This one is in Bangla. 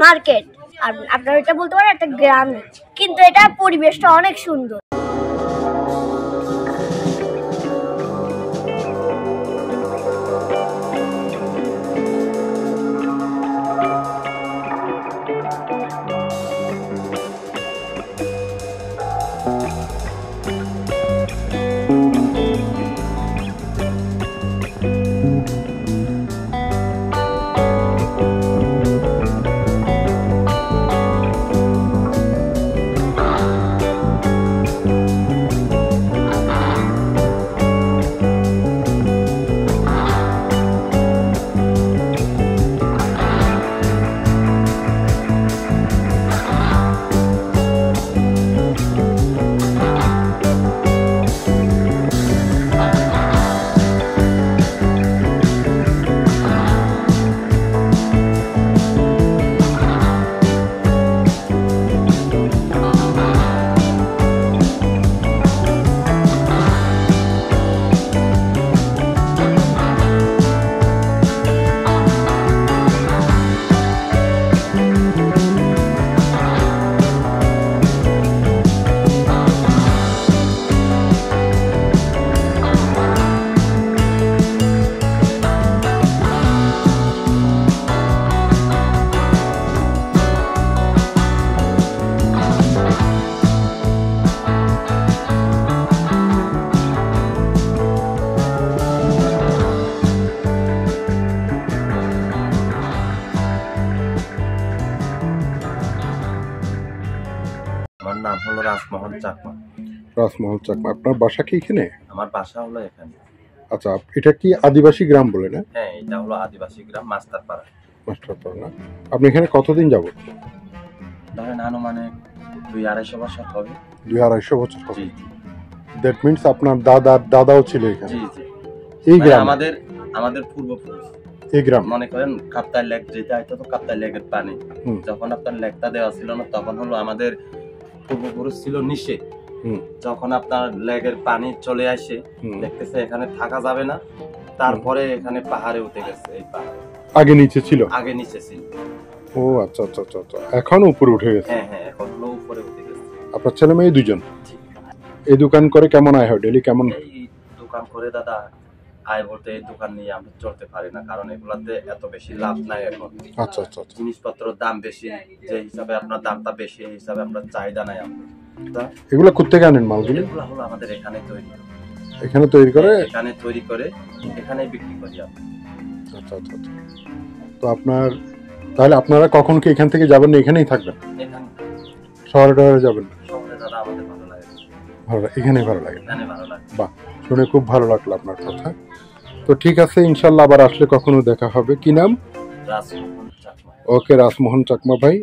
মার্কেট, আর আপনারা এটা বলতে পারেন একটা গ্রাম, কিন্তু এটা পরিবেশটা অনেক সুন্দর। আমার নাম হলো রাসমোহন চাকমা। রাসমোহন চাকমা, আপনার বাসা কি এখানে? আমার বাসা হলো এখানে। আচ্ছা, এটা কি আদিবাসী গ্রাম বলে না? হ্যাঁ, এটা হলো আদিবাসী গ্রাম মাস্টারপাড়া। মাস্টারপাড়া না? আপনি এখানে কতদিন যাবত? ধরেন আনুমানিক 200-250 বছর হবে। 200-250 বছর হবে। জি দ্যাট মিনস আপনার দাদাও ছিল এখানে। জি জি। এই গ্রাম আমাদের পূর্বপুরুষ এই গ্রাম। মনে করেন কাপ্তাই লেক যেটা, এটা তো কাপ্তাই লেকের পানি। যখন আপনার লেকটা দেওয়া ছিল না, তখন হলো আমাদের পূর্বপুরুষ ছিল নিচে। যখন আপনার লেকের পানি চলে আসে, দেখতেছে এখানে থাকা যাবে না, তারপরে এখানে পাহাড়ে উঠে গেছে। এই পাহাড়ে আগে নিচে ছিল। ও আচ্ছা আচ্ছা আচ্ছা আচ্ছা, এখন উপরে উঠে গেছে। হ্যাঁ, এখন হলো উপরে উঠে গেছে। আপনার ছেলে মেয়ে দুজন? এই দোকান করে কেমন আয় হয় ডেইলি? কেমন এই দোকান করে দাদা আয় বলতে, এই দোকান নিয়ে আমরা চলতে পারি না, কারণ এগুলাতে এত বেশি লাভ নাই এখন। আচ্ছা আচ্ছা, জিনিসপত্রের দাম বেশি, যে হিসাবে আপনার দামটা বেশি, এই হিসাবে আমরা চাহিদা নাই আমাদের। এগুলো কোত্থেকে আনেন মালগুলো? এগুলো হলো আমাদের এখানে তৈরি করে এখানে বিক্রি করি আমরা। আচ্ছা আচ্ছা আচ্ছা। তো তাহলে আপনারা কখন কি এখান থেকে যাবেন না এখানেই থাকবেন? শহরে যাবেন না? শহরে দাদা আমাদের ভালো লাগে, এখানেই ভালো লাগে। বাহ, শুনে খুব ভালো লাগলো আপনার কথা। তো ঠিক আছে, ইনশাল্লাহ আবার আসলে কখনো দেখা হবে। কি নাম? রাসমোহন চাকমা। ওকে, রাসমোহন চাকমা ভাই।